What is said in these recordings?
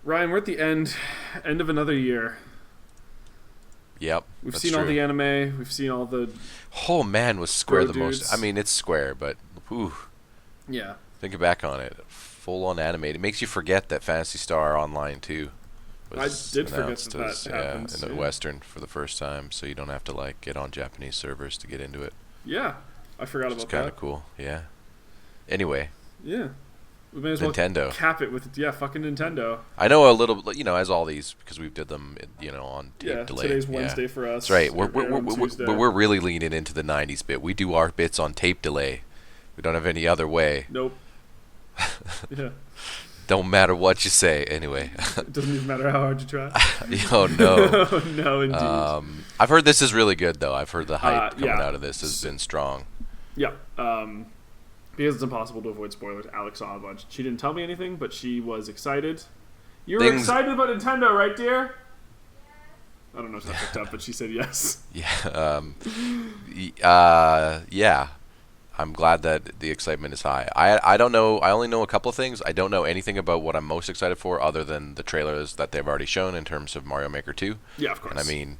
Ryan, we're at the end of another year. Yep. We've seen all the anime. We've seen all the. Oh man, was Square the dudes. most? I mean, it's Square, but whew. Yeah. Thinking back on it, full on animated. It makes you forget that Phantasy Star Online 2 I did forget that happens. in the Western for the first time, so you don't have to like get on Japanese servers to get into it. Yeah, I forgot about that. It's kind of cool. Yeah. Anyway. Yeah. We may as well Nintendo. cap it with fucking Nintendo. I know a little, as all these because we did them, on tape delay. Today's Wednesday for us. That's right. We're really leaning into the '90s bit. We do our bits on tape delay. We don't have any other way. Nope. Yeah. Don't matter what you say, anyway. It doesn't even matter how hard you try. Oh no. Oh, no, indeed. I've heard this is really good though. I've heard the hype coming out of this has been strong. Yeah. Because it's impossible to avoid spoilers, Alex saw a bunch. She didn't tell me anything, but she was excited. You were excited about Nintendo, right, dear? I don't know if that picked up, but she said yes. Yeah. Yeah. I'm glad that the excitement is high. I don't know. I only know a couple of things. I don't know anything about what I'm most excited for other than the trailers that they've already shown in terms of Mario Maker 2. Yeah, of course. And I mean,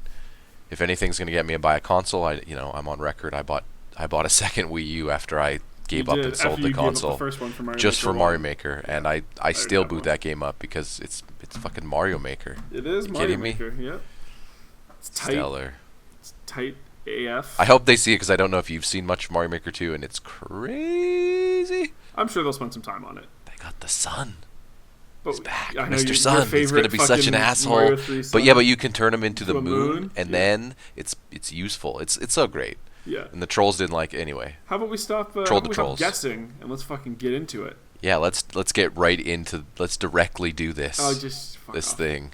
if anything's going to get me to buy a console, I'm on record. I bought a second Wii U after I gave up and sold the console just for Mario Maker, and I still boot that game up because it's fucking Mario Maker. It is Mario Maker. Yep. It's tight. Stellar. It's tight AF. I hope they see it because I don't know if you've seen much of Mario Maker 2, and it's crazy. I'm sure they'll spend some time on it. They got the Sun. He's back, I know Mr. Sun. He's gonna be such an asshole. But you can turn him into the moon, and then it's useful. It's so great. Yeah. And the trolls didn't like it anyway. How about we stop guessing and let's fucking get into it? Yeah, let's get right into. Let's directly do this. Oh, just fuck this off. thing.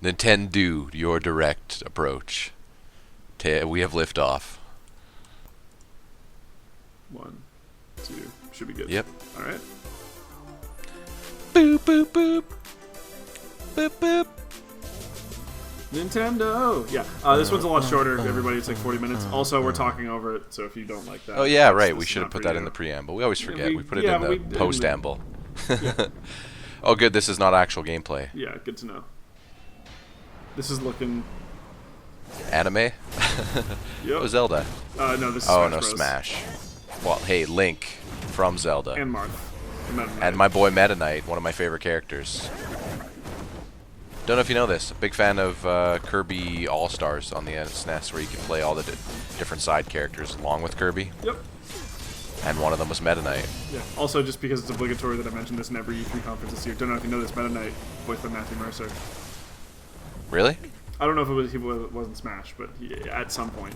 Nintendo, your direct approach. We have liftoff. 1, 2, should be good. Yep. All right. Boop boop boop. Boop boop. Nintendo. Yeah. This one's a lot shorter. Everybody, it's like 40 minutes. Also, we're talking over it, so if you don't like that. Oh yeah, right. We should have put that in the preamble. We always forget. We put it in the post-amble. Yeah. Oh, good. This is not actual gameplay. Yeah, good to know. This is looking. Anime? Yep. Oh, Zelda. No, this is Smash Bros. Smash. Well, hey, Link from Zelda. And Marth. And my boy Meta Knight, one of my favorite characters. Don't know if you know this. Big fan of Kirby All-Stars on the SNES, where you can play all the different side characters along with Kirby. Yep. And one of them was Meta Knight. Yeah. Also, just because it's obligatory that I mention this in every E3 conference this year. Don't know if you know this. Meta Knight, voiced by Matthew Mercer. Really? I don't know if he wasn't Smash, but at some point.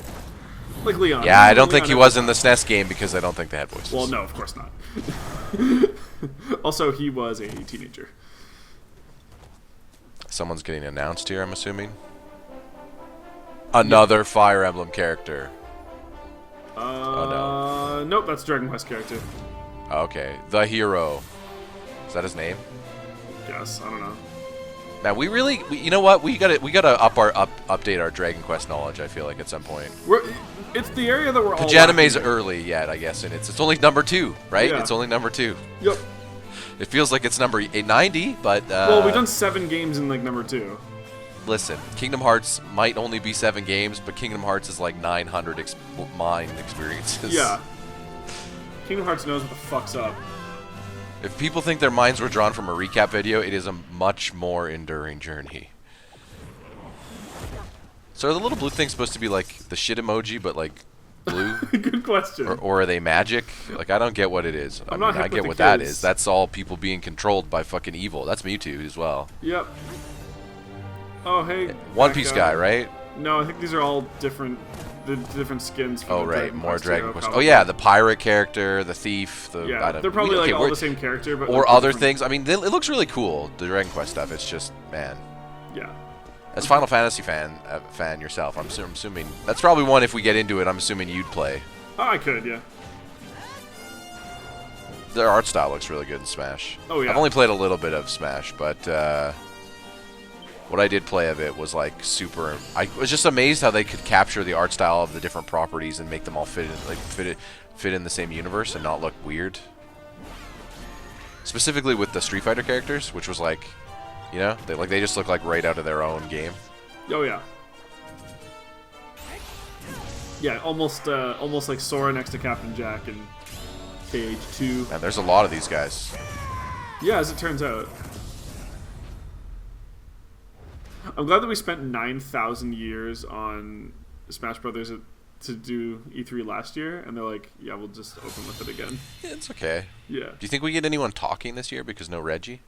Like Leon. Yeah, I don't think he was in the SNES game because I don't think they had voices. Well, no, of course not. Also, he was a teenager. Someone's getting announced here, I'm assuming. Another Fire Emblem character. Oh no. Nope, that's Dragon Quest character. Okay, the hero. Is that his name? Yes, I don't know. Now you know what? We gotta update our Dragon Quest knowledge. I feel like at some point. It's the area that we're all. Anime's early yet, I guess, and it's only number 2, right? Yeah. It's only number 2. Yep. It feels like it's number 890, but well, we've done 7 games in like number 2. Listen, Kingdom Hearts might only be 7 games, but Kingdom Hearts is like 900 mind experiences. Yeah. Kingdom Hearts knows what the fuck's up. If people think their minds were drawn from a recap video, it is a much more enduring journey. So are the little blue things supposed to be like the shit emoji, but like blue? Good question. Or are they magic? Like, I don't get what it is. I get what that is. That's all people being controlled by fucking evil. That's Mewtwo as well. Yep. Oh, hey. One Piece guy, right? No, I think these are all different skins. Oh, right. More Dragon Quest. Oh, yeah. The pirate character, the thief. They're probably like all the same character. But or other things. I mean, it looks really cool, the Dragon Quest stuff. It's just, man. Yeah. As Final Fantasy fan yourself, I'm assuming that's probably one. If we get into it, I'm assuming you'd play. Oh, I could, yeah. Their art style looks really good in Smash. Oh yeah. I've only played a little bit of Smash, but what I did play of it was like super. I was just amazed how they could capture the art style of the different properties and make them all fit in the same universe and not look weird. Specifically with the Street Fighter characters, which was like You know, they just look like right out of their own game. Oh yeah. Yeah, almost like Sora next to Captain Jack in KH2. And there's a lot of these guys. Yeah, as it turns out. I'm glad that we spent 9,000 years on Smash Brothers to do E3 last year, and they're like, yeah, we'll just open with it again. Yeah, it's okay. Yeah. Do you think we get anyone talking this year because no Reggie?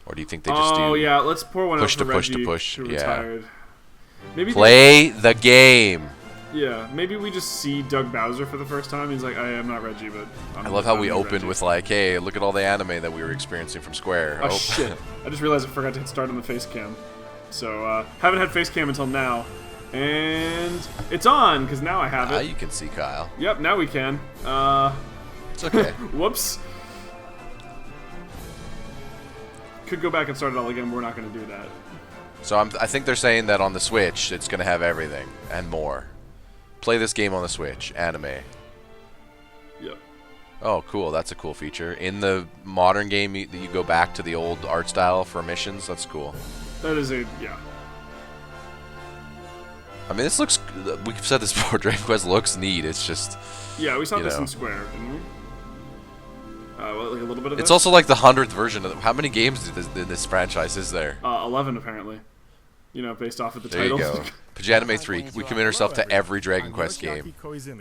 Or do you think they just do... Oh, yeah, let's pour one out for push Reggie, to push, who yeah. retired. Maybe Play the game! Yeah, maybe we just see Doug Bowser for the first time. He's like, I am not Reggie, but I love how we opened with like, hey, look at all the anime that we were experiencing from Square. Oh, shit. I just realized I forgot to hit start on the face cam. So, haven't had face cam until now. And it's on, because now I have it. You can see Kyle. Yep, now we can. It's okay. Whoops. Could go back and start it all again, but we're not going to do that. So I think they're saying that on the Switch, it's going to have everything and more. Play this game on the Switch. Anime. Yep. Oh, cool. That's a cool feature. In the modern game, you go back to the old art style for missions. That's cool. That is yeah. I mean, this looks... We've said this before. Dragon Quest looks neat. It's just... Yeah, we saw this in Square, didn't we? Well, like a little bit of It's also like the 100th version of... How many games in this franchise is there? 11, apparently. You know, based off of the there title. There you go. Pajodcast 3. We commit ourselves to every Dragon Quest game.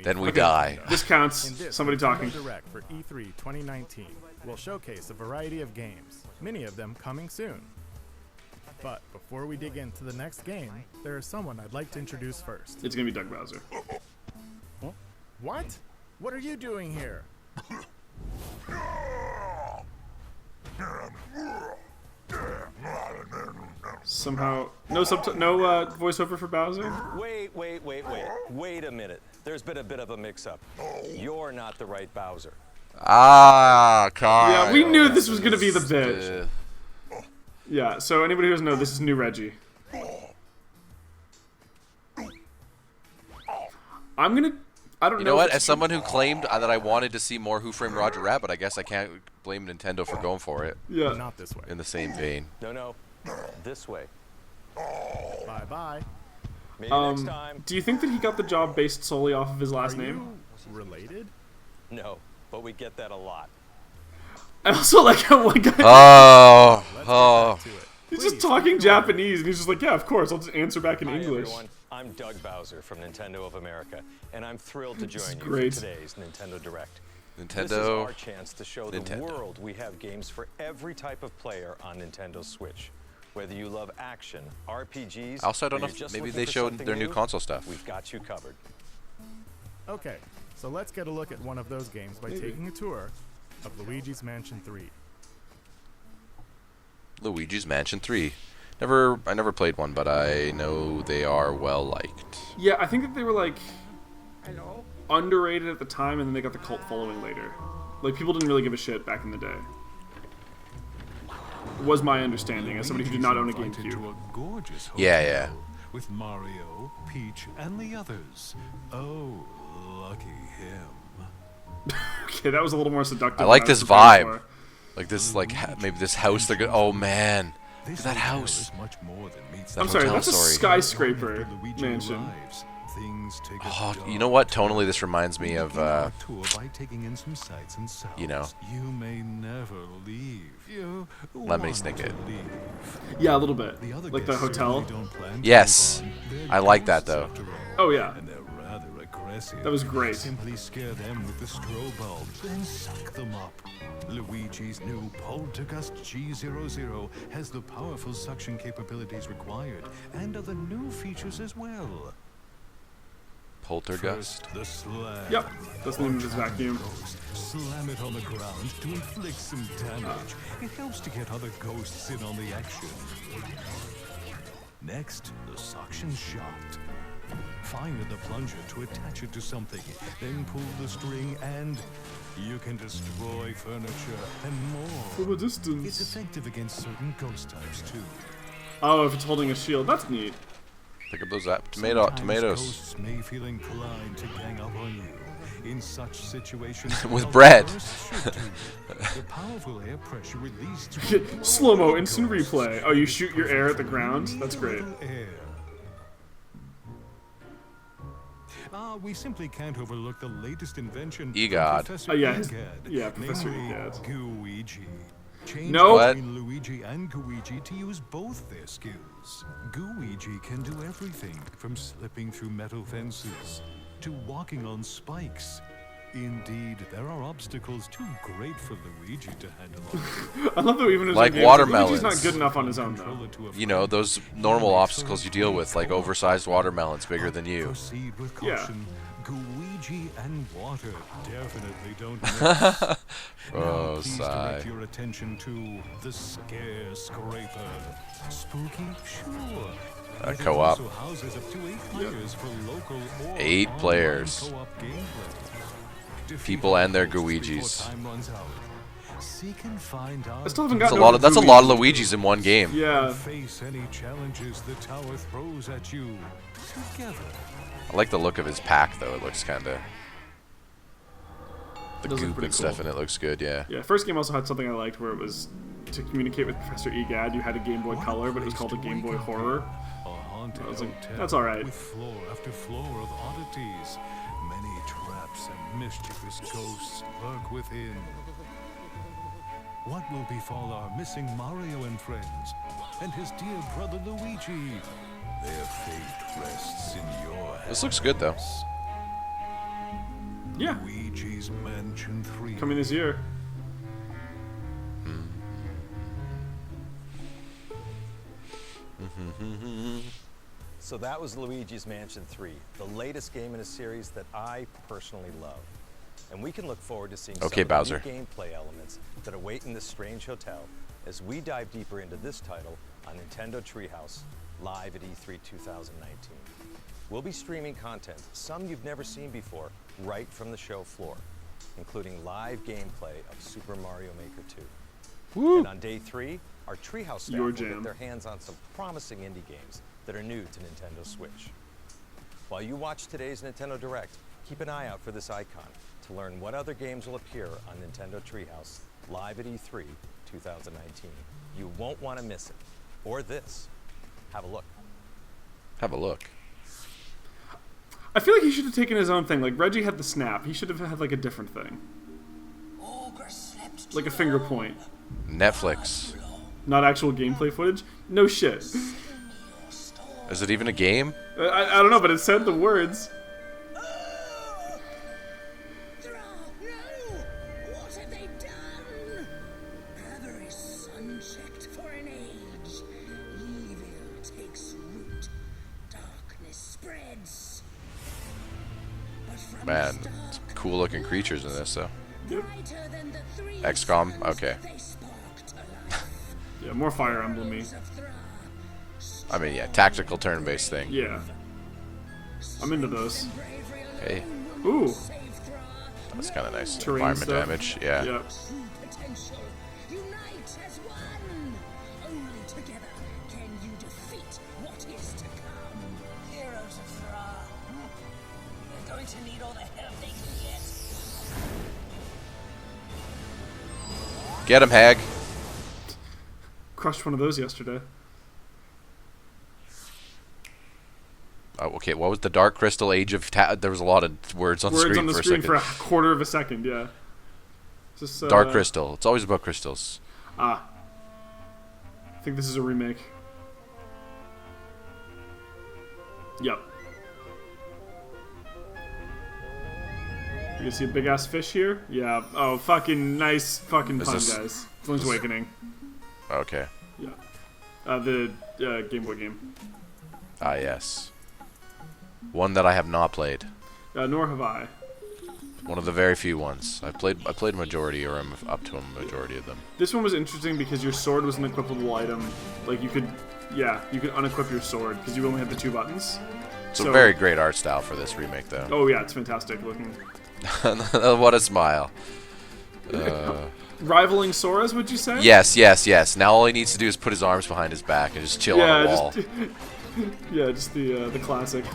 Then we die. This counts. Somebody talking. Direct for E3 2019 will showcase a variety of games, many of them coming soon. But before we dig into the next game, there is someone I'd like to introduce first. It's gonna be Doug Bowser. Huh? What? What are you doing here? Somehow, no voiceover for Bowser. Wait a minute. There's been a bit of a mix-up. You're not the right Bowser. Ah, Kyle. Yeah, we knew this was gonna be the bitch. Yeah. So anybody who doesn't know, this is new Reggie. I don't know. You know what? As someone who claimed that I wanted to see more Who Framed Roger Rabbit, I guess I can't blame Nintendo for going for it. Yeah. Not this way. In the same vein. No. This way. Bye-bye. Maybe next time. Do you think that he got the job based solely off of his last name? You related? No, but we get that a lot. I also like how one guy... He's just talking Japanese, and he's just like, yeah, of course, I'll just answer back in English. Everyone. I'm Doug Bowser from Nintendo of America, and I'm thrilled to join you great. for today's Nintendo Direct. Nintendo. This is our chance to show the world we have games for every type of player on Nintendo Switch. Whether you love action, RPGs, also, I don't know if maybe they showed their new console stuff. We've got you covered. Okay, so let's get a look at one of those games by taking a tour of Luigi's Mansion 3. Luigi's Mansion 3. I never played one, but I know they are well liked. Yeah, I think that they were like underrated at the time, and then they got the cult following later. Like, people didn't really give a shit back in the day. Was my understanding as somebody who did not own a GameCube. Yeah. With Mario, Peach, and the others. Oh, lucky him. Okay, that was a little more seductive. I like this vibe. Like this, maybe this house. They're good. Oh man, look at that house. I'm sorry, that's a skyscraper mansion. Oh, you know what? Tonally, this reminds me of, you know, Lemony Snicket. Yeah, a little bit. Like the hotel. Yes, I like that though. Oh yeah. That was great. Simply scare them with the strobe bulb, then suck them up. Luigi's new Poltergust G00 has the powerful suction capabilities required and other new features as well. Poltergust? First, the slam. Yep, that's the name of his vacuum. Slam it on the ground to inflict some damage. It helps to get other ghosts in on the action. Next, the suction shot. Fire the plunger to attach it to something, then pull the string and you can destroy furniture and more. From a distance. It's effective against certain ghost types too. Oh, if it's holding a shield, that's neat. Pick up those tomatoes. Ghosts may feel inclined to gang up on you. In such situations, with bread. The powerful air pressure released Slow-mo instant replay. Oh, you shoot your air at the ground? That's great. We simply can't overlook the latest invention. Egad. Oh, yeah. Yeah, Professor Egad. Gooigi. Change Nope. between Luigi and Gooigi to use both their skills. Gooigi can do everything from slipping through metal fences to walking on spikes. Indeed, there are obstacles too great for Luigi to handle. I love that even as like games, watermelons. Luigi's not good enough on his own, though. You know, those normal obstacles you deal with, like oversized watermelons bigger than you. Proceed with Yeah. caution. Gooigi and water definitely don't mix. Oh, Please sigh. direct your attention to the Scare Scraper. Spooky? Sure. It co-op. also houses up to 8 players for local or 8 online players. co-op gameplay. Defeat People and their before Gooigis. time runs out. Seek and find out. I still haven't That's a gotten lot over of that's a Gooigi. lot of Luigis in one game. Yeah. Face any challenges the tower throws at you together. I like the look of his pack though. It looks kind of the does look goop pretty and stuff, cool. and it looks good. Yeah. Yeah, first game also had something I liked where it was to communicate with Professor Egad. You had a Game Boy Color, but it was called a Game Boy Horror. A haunted I was like, hotel that's all right. With floor after floor of oddities, many traps and mischievous ghosts lurk within. What will befall our missing Mario and friends, and his dear brother Luigi? Their fate rests in your hands. This looks good though. Yeah, Luigi's Mansion 3. coming this year. So that was Luigi's Mansion 3, the latest game in a series that I personally love. And we can look forward to seeing Okay, some Bowser. of the new gameplay elements that await in this strange hotel as we dive deeper into this title on Nintendo Treehouse, live at E3 2019. We'll be streaming content, some you've never seen before, right from the show floor, including live gameplay of Super Mario Maker 2. Woo. And on day 3, our Treehouse staff Your will jam. get their hands on some promising indie games that are new to Nintendo Switch. While you watch today's Nintendo Direct, keep an eye out for this icon to learn what other games will appear on Nintendo Treehouse live at E3 2019. You won't want to miss it. Or this. Have a look. Have a look. I feel like he should have taken his own thing. Like Reggie had the snap. He should have had like a different thing, like a finger point. Netflix. Not actual gameplay footage. No shit. Is it even a game? I don't know, but it said the words. What have they done? Avarice unchecked for an age. Evil takes root. Darkness spreads. But from Man, the some dark, cool looking creatures in this though. brighter than the 3 XCOM? suns, Okay. they spark to life. Yeah, more Fire Emblem-y. Of Thra, I mean, yeah, tactical turn-based thing. Yeah, I'm into those. bravery Hey, Ooh, save Thra. that's kind of nice. Terrain Environment stuff. damage. Yeah. yeah. True potential. Unite as one. Only together can you defeat what is to come. Heroes of Thra. They're going to need all the help they can get. Get him, Hag. Crushed one of those yesterday. Oh, okay, what was the Dark Crystal Age of... there was a lot of words on the Words screen on the for a screen second. for a quarter of a second. Yeah. Just, Dark Crystal. It's always about crystals. I think this is a remake. Yep. You gonna see a big ass fish here? Yeah. Oh, fucking nice fucking Is pun, this- guys. Link's Awakening. Okay. Yeah. The Game Boy game. Ah, yes. One that I have not played. Nor have I. One of the very few ones. I played a majority, or I'm up to a majority of them. This one was interesting because your sword was an equipable item. Like you could unequip your sword because you only had the 2 buttons. It's a very great art style for this remake, though. Oh yeah, it's fantastic looking. What a smile. Rivaling Sora's, would you say? Yes, yes, yes. Now all he needs to do is put his arms behind his back and just chill on a wall. Just, yeah, just the classic.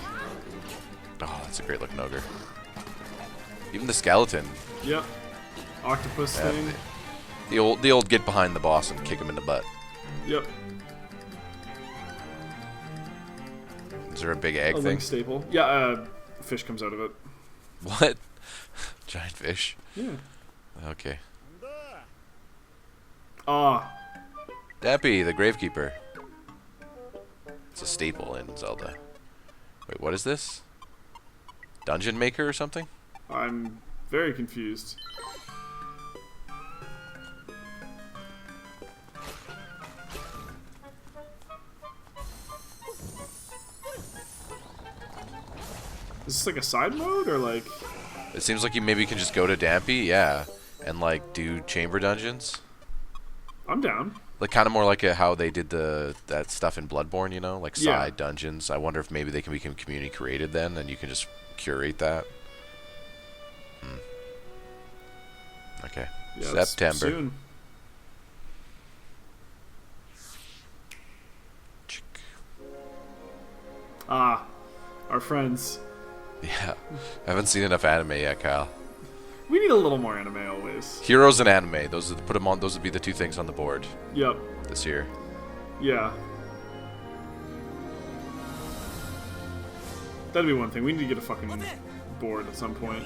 Oh, that's a great looking ogre. Even the skeleton. Yep. Octopus thing. The old get behind the boss and kick him in the butt. Yep. Is there a big egg a thing? Link staple. Yeah, fish comes out of it. What? Giant fish? Yeah. Okay. Ah. Dappy, the Gravekeeper. It's a staple in Zelda. Wait, what is this? Dungeon Maker or something? I'm very confused. Is this like a side mode or like? It seems like you maybe can just go to Dampy, yeah, and like do chamber dungeons. I'm down. Like kind of more like how they did that stuff in Bloodborne, you know, like side dungeons. I wonder if maybe they can become community created then, and you can just curate that. Okay. Yeah, September. Soon. Ah, our friends. Yeah, I haven't seen enough anime yet, Kyle. We need a little more anime always. Heroes and anime. Those are put them on. Those would be the two things on the board. Yep. This year. Yeah. That'd be one thing. We need to get a fucking board at some point.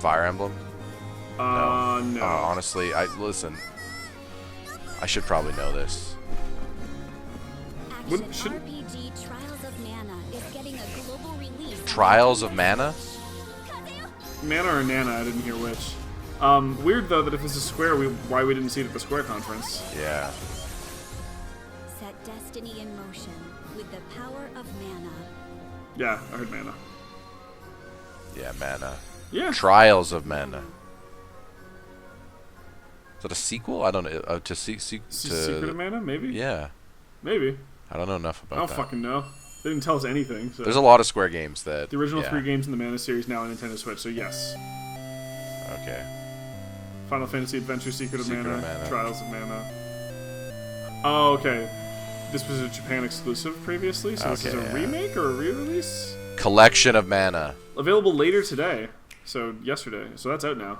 Fire Emblem. No. Honestly, listen. I should probably know this. RPG Trials of Mana is getting a global release. Trials of Mana? Mana or Nana, I didn't hear which. Weird though that if this is Square, why we didn't see it at the Square conference. Yeah. Set destiny in motion with the power of mana. Yeah, I heard Mana. Yeah, Mana. Yeah. Trials of Mana. Is that a sequel? I don't know. Secret of Mana, maybe? Yeah. Maybe. I don't know enough about that. I don't fucking know. They didn't tell us anything. So. There's a lot of Square games that... The original 3 games in the Mana series now on Nintendo Switch, so yes. Okay. Final Fantasy Adventure, Secret of Mana, Trials of Mana. Oh, okay. This was a Japan exclusive previously, so this is a remake or a re-release? Collection of Mana. Available later today. So, yesterday. So that's out now.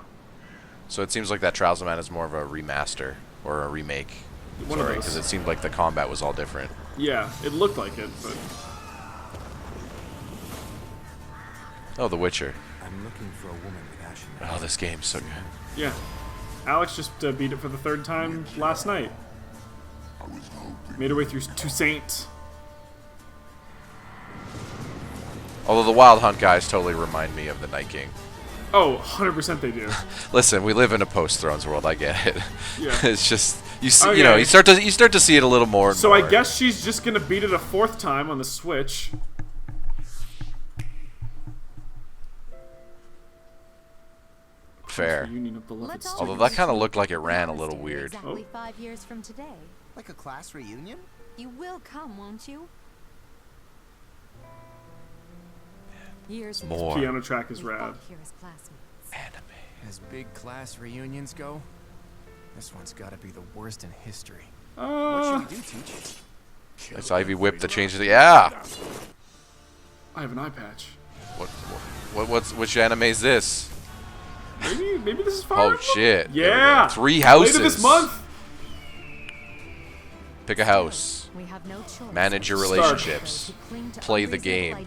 So it seems like that Trials of Mana is more of a remaster or a remake. Sorry, because it seemed like the combat was all different. Yeah, it looked like it, but... Oh, The Witcher. I'm looking for a woman with ashen. Oh, this game's so good. Yeah. Alex just beat it for the 3rd time last night. Made her way through Toussaint. Although the Wild Hunt guys totally remind me of the Night King. Oh, 100% they do. Listen, we live in a post-Thrones world. I get it. Yeah. It's just you see, you know, you start to see it a little more. So I guess she's just gonna beat it a 4th time on the Switch. Fair. Let's Although that kind of looked like it ran a little weird. Exactly 5 years from today. Like a class reunion? You will come, won't you? Years more. Piano track is rad. Anime. As big class reunions go, this one's got to be the worst in history. What should we do, teach? It's Ivy Whip that changes the... Yeah! I have an eye patch. Which anime is this? Maybe this is Fire Emblem? Shit. Yeah! 3 houses. Later this month! Pick a house. We have no choice. Manage your relationships. Play the game.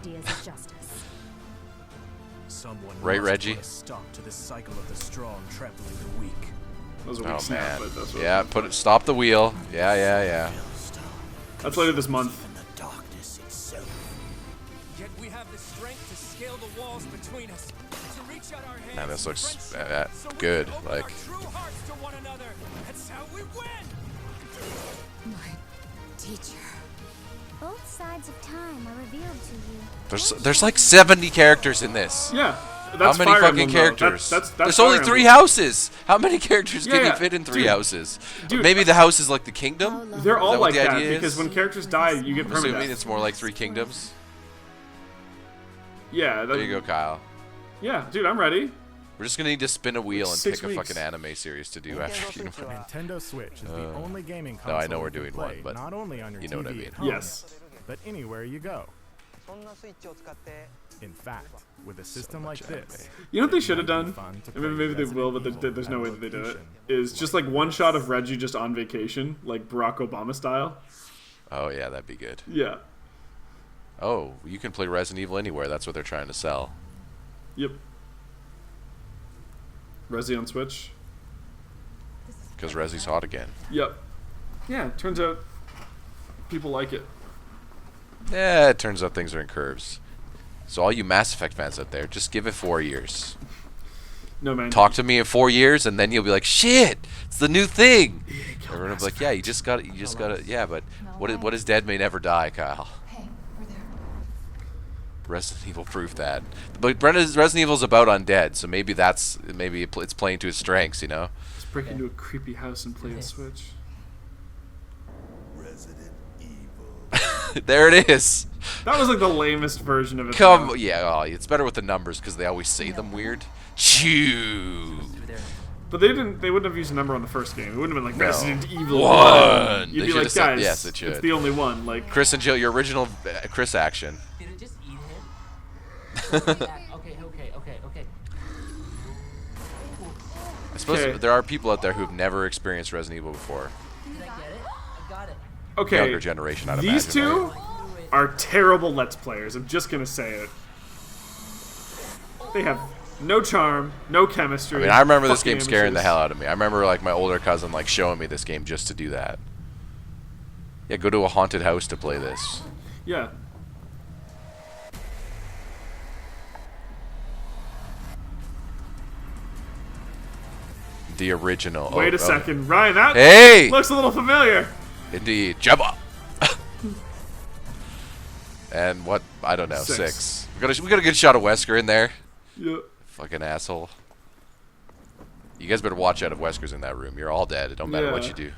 Right, Reggie? Stop to the cycle of the strong trampling the weak. That was a weak snap, but that's what Yeah, stop the wheel. Yeah. That's later this month. Yet we have the strength to scale the walls between us, to reach out our hands. Man, this looks good. Like, True hearts to one another. That's how we win. My teacher. Both sides of time are revealed to you. there's like 70 characters in this. Yeah. That's How many Fire fucking Emblem, characters? That's There's only 3 houses. How many characters can you fit in 3 houses? Dude, maybe the house is like the kingdom? They're all like that idea because is? when characters die, you get I'm permadeath. assuming it's more like 3 kingdoms. Yeah. There you go, Kyle. Yeah, dude, I'm ready. We're just gonna need to spin a wheel and pick 6 a weeks. fucking anime series to do after you. Nintendo Switch is the only gaming console No, I know we're you can doing play one, but not only on your you know TV what I mean. at home, Yes. but anywhere you go. In fact, with a system like this, you know what they should have done? I mean, maybe they will, but there's no way that they do it. Is just like one shot of Reggie just on vacation, like Barack Obama style. Oh yeah, that'd be good. Yeah. Oh, you can play Resident Evil anywhere. That's what they're trying to sell. Yep. Resi on Switch. Because Resi's hot again. Yep. Yeah, turns out people like it. Yeah, it turns out things are in curves. So all you Mass Effect fans out there, just give it 4 years. No, man. Talk to me in 4 years, and then you'll be like, shit, it's the new thing. Everyone will be like, yeah, you just got to, yeah, but what is dead may never die, Kyle. Hey, we're there. Resident Evil proved that. But Resident Evil's about undead, so maybe it's playing to his strengths, you know? Just break into a creepy house and play a Switch. Resident Evil. There it is. That was like the lamest version of it. Yeah, it's better with the numbers because they always say them weird. Chew. But they wouldn't have used a number on the first game. It wouldn't have been like Resident Evil 1. You'd be like, guys, yes, it should. It's the only one. Like Chris and Jill, your original Chris action. Did it just eat him? Okay. I suppose there are people out there who've never experienced Resident Evil before. Did I get it? I got it. Okay. Younger generation, I'd imagine. These two right? are terrible Let's Players. I'm just gonna say it. They have no charm, no chemistry. I mean, I remember this game scaring the hell out of me. I remember like my older cousin like showing me this game just to do that. Yeah, go to a haunted house to play this. Yeah. The original. Wait a second, Ryan. That looks a little familiar. Indeed, Jabba. And what? I don't know. 6. We got a good shot of Wesker in there. Yeah. Fucking asshole. You guys better watch out if Wesker's in that room. You're all dead. It don't matter what you do.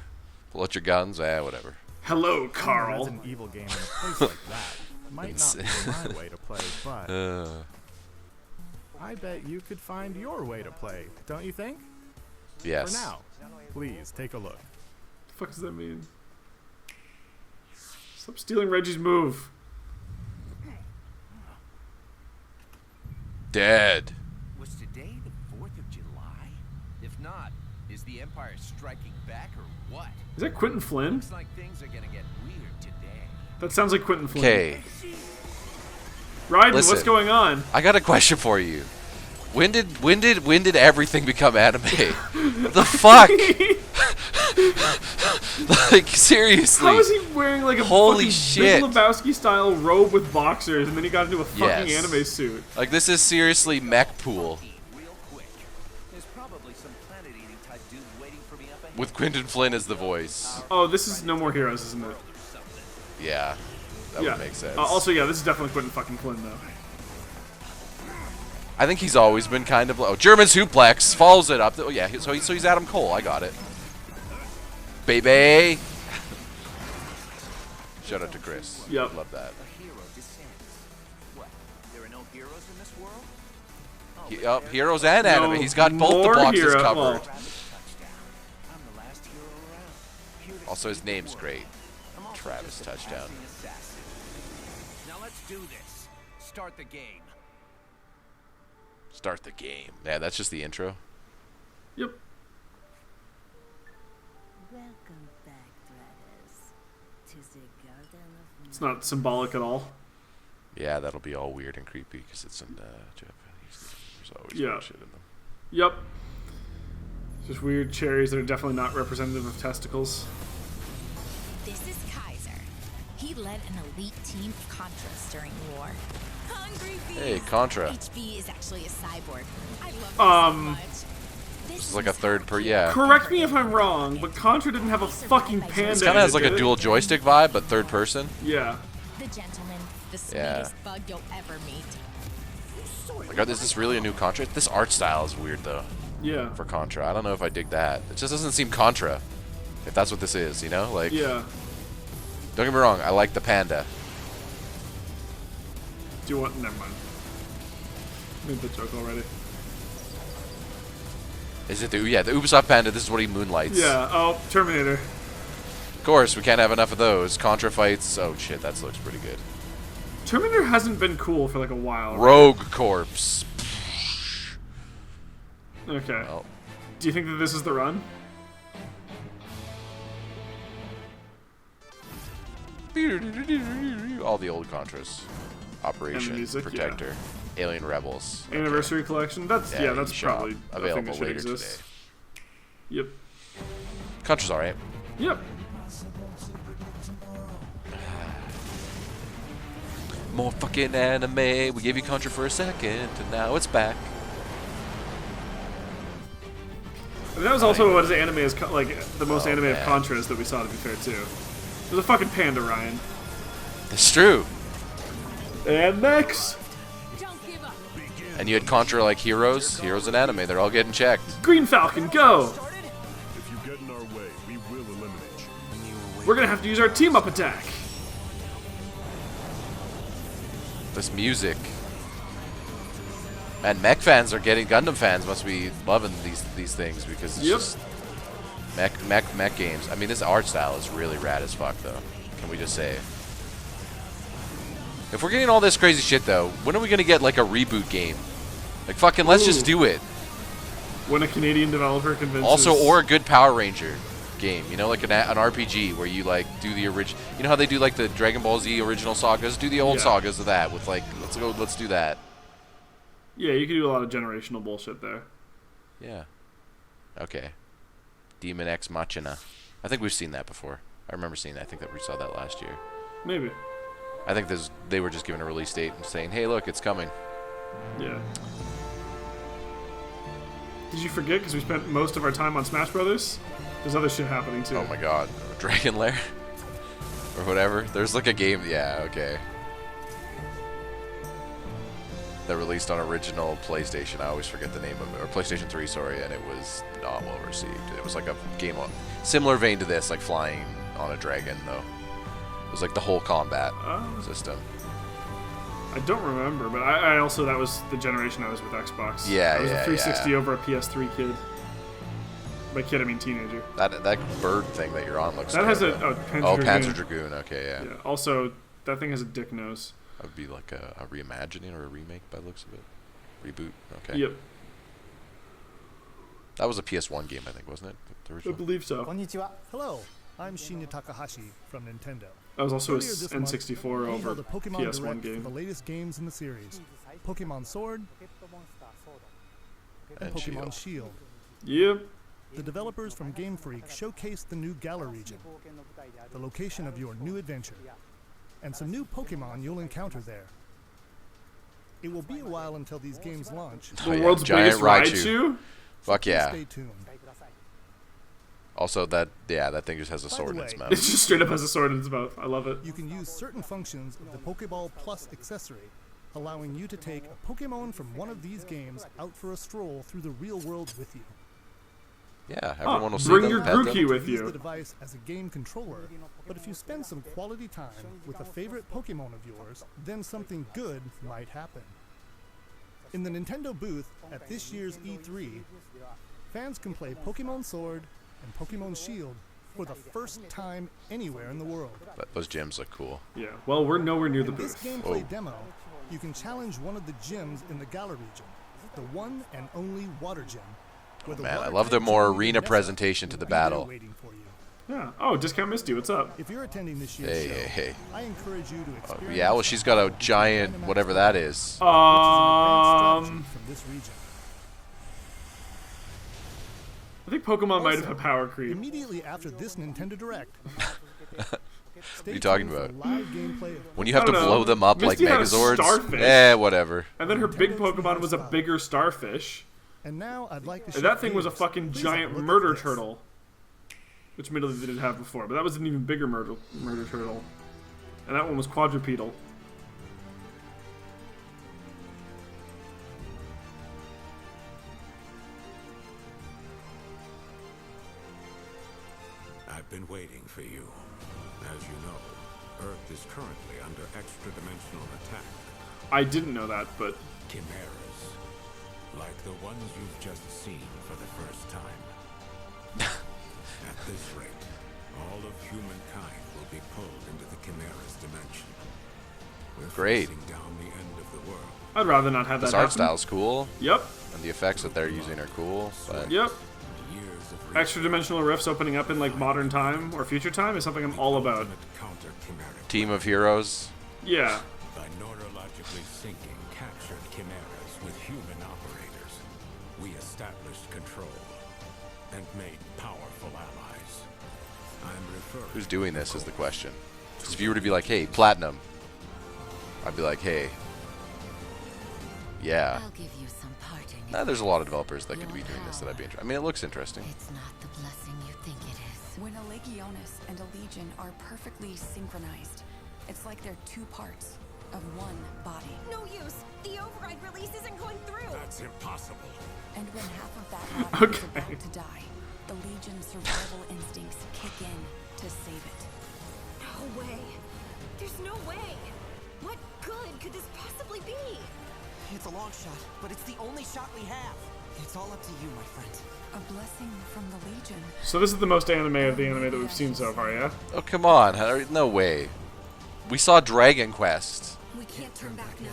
Pull out your guns. Whatever. Hello, Carl. Resident Evil game in a place like that might not be my way to play, but I bet you could find your way to play, don't you think? Yes. For now, please take a look. What the fuck does that mean? Stop stealing Reggie's move. Dead. Was today the 4th of July? If not, is the Empire striking back or what? Is that Quentin Flynn? Looks like things are gonna get weird today. That sounds like Quentin Flynn. Okay. Ryden, what's going on? I got a question for you. When did everything become anime? The fuck? Like seriously? How is he wearing like a holy fucking shit Big Lebowski style robe with boxers, and then he got into a fucking anime suit? Like this is seriously mech pool. With Quentin Flynn as the voice. Oh, this is No More Heroes, isn't it? Yeah, that would make sense. Also, yeah, this is definitely Quentin fucking Flynn though. I think he's always been kind of low. German suplex follows it up. Oh yeah, so he's Adam Cole. I got it. Baby. Shout out to Chris. Yep. Love that. What? There are no heroes in this world? Yep, heroes and anime. He's got both the boxes covered. I'm the last hero around. Also, his name's great. Travis Touchdown. Now let's do this. Start the game. Start the game. Yeah, that's just the intro. Yep. Welcome back, brothers, to the Garden of... It's not symbolic at all. Yeah, that'll be all weird and creepy because it's in Japanese. There's always bullshit in them. Yep. Just weird cherries that are definitely not representative of testicles. This is Kaiser. He led an elite team of Contras during the war. Hungry bees. Hey, Contra. HB is actually a cyborg. I love him so much. This is like a third yeah. Correct me if I'm wrong, but Contra didn't have a fucking panda. It kind of has like a dual joystick vibe, but third person. Yeah. The gentleman, the sweetest bug you'll ever meet. Like, is this really a new Contra? This art style is weird though. Yeah. For Contra, I don't know if I dig that. It just doesn't seem Contra. If that's what this is, you know, like. Yeah. Don't get me wrong, I like the panda. Do you want? Never mind. Made the joke already. Is it the Ubisoft panda? This is what he moonlights. Yeah. Oh, Terminator. Of course, we can't have enough of those. Contra fights. Oh shit, that looks pretty good. Terminator hasn't been cool for like a while. Rogue Corpse. Okay. Well. Do you think that this is the run? All the old Contras. Operation music, Protector. Alien Rebels. Anniversary collection. That's that's eShop, probably available later exist. Today. Yep. Contra's alright. Yep. More fucking anime. We gave you Contra for a second, and now it's back. And that was also what anime is like the most anime of Contras that we saw. To be fair, too. There's a fucking panda, Ryan. That's true. And next. And you had Contra like heroes in anime. They're all getting checked. Green Falcon, go. If you get in our way, we will eliminate you. We're gonna have to use our team up attack. This music. And mech fans are getting Gundam fans must be loving these things because it's just mech games. I mean, this art style is really rad as fuck, though. Can we just say? If we're getting all this crazy shit, though, when are we gonna get like a reboot game? Like fucking, let's just do it. When a Canadian developer convinces. Also, or a good Power Ranger game, you know, like an RPG where you like do the original. You know how they do like the Dragon Ball Z original sagas? Do the old sagas of that with like let's do that. Yeah, you can do a lot of generational bullshit there. Yeah. Okay. Demon X Machina. I think we've seen that before. I remember seeing that. I think that we saw that last year. Maybe. I think they were just giving a release date and saying, hey, look, it's coming. Yeah. Did you forget because we spent most of our time on Smash Brothers? There's other shit happening too. Oh my god. Dragon Lair? Or whatever. There's like a game. Yeah, okay. That released on original PlayStation. I always forget the name of it. Or PlayStation 3, sorry, and it was not well received. It was like a game on similar vein to this, like flying on a dragon, though. It was like the whole combat system. I don't remember, but I also, that was the generation I was with Xbox. Yeah, I was a 360 over a PS3 kid. By kid, I mean teenager. That bird thing that you're on looks that good. Has a Panzer Dragoon. Panzer Dragoon, okay, yeah. Also, that thing has a dick nose. That would be like a reimagining or a remake by the looks of it. Reboot, okay. Yep. That was a PS1 game, I think, wasn't it? The original? I believe so. Konnichiwa. Hello, I'm Shinya Takahashi from Nintendo. That was also an N64 over the Pokemon PS1 Direct game. For the latest games in the series, Pokemon Sword and Pokemon Shield. Yep. The developers from Game Freak showcased the new Galar region, the location of your new adventure, and some new Pokemon you'll encounter there. It will be a while until these games launch. The world's biggest Raichu? Fuck yeah. Stay tuned. Also, that thing just has a sword in its mouth. It just straight up has a sword in its mouth. I love it. You can use certain functions of the Pokeball Plus accessory, allowing you to take a Pokemon from one of these games out for a stroll through the real world with you. Yeah, everyone will see bring them. Your Grookey with you. Use the device as a game controller, but if you spend some quality time with a favorite Pokemon of yours, then something good might happen. In the Nintendo booth at this year's E3, fans can play Pokemon Sword and Pokemon Shield for the first time anywhere in the world. Those gyms look cool. Yeah, well, we're nowhere near the in booth. This gameplay demo, you can challenge one of the gyms in the Galar region, the one and only Water Gym. Oh, man, I love the more arena presentation to the battle. Yeah. Oh, Discount Misty, what's up? If you're attending this year's show, I encourage you to experience yeah, well, she's got a giant whatever that is. from this region. I think Pokemon might have a power creep. Immediately after this Nintendo Direct. What are you talking about? When you have to blow them up Misty like Megazords? Whatever. And then her big Pokemon was a bigger starfish. And now I'd like to and that thing was a fucking giant murder turtle. Which admittedly they didn't have before, but that was an even bigger murder turtle. And that one was quadrupedal. I've been waiting for you. As you know, Earth is currently under extra-dimensional attack. I didn't know that, but... Chimeras. Like the ones you've just seen for the first time. At this rate, all of humankind will be pulled into the Chimera's dimension. Great. Down the end of the world. I'd rather not have that This happen. art style's cool. Yep. And the effects that they're using are cool. But Yep. Extra dimensional rifts opening up in like modern time or future time is something I'm all about. Team of heroes. Yeah. By neurologically syncing captured chimeras with human operators, we established control and made powerful allies. I'm referring. Who's doing this is the question. Because if you were to be like, hey, Platinum, I'd be like, hey, yeah. I'll give you some parting. There's a lot of developers that could be doing this that I'd be interested. I mean, it looks interesting. It's not the blessing you think it is. When a Legionis and a Legion are perfectly synchronized, it's like they're two parts of one body. No use. The override release isn't going through. That's impossible. And when half of that body is about to die, the Legion's survival instincts kick in to save it. No way. There's no way. What good could this possibly be? It's a long shot, but it's the only shot we have. It's all up to you, my friend. A blessing from the Legion. So this is the most anime of the anime that we've seen so far, yeah? Oh, come on. No way. We saw Dragon Quest. We can't turn back now.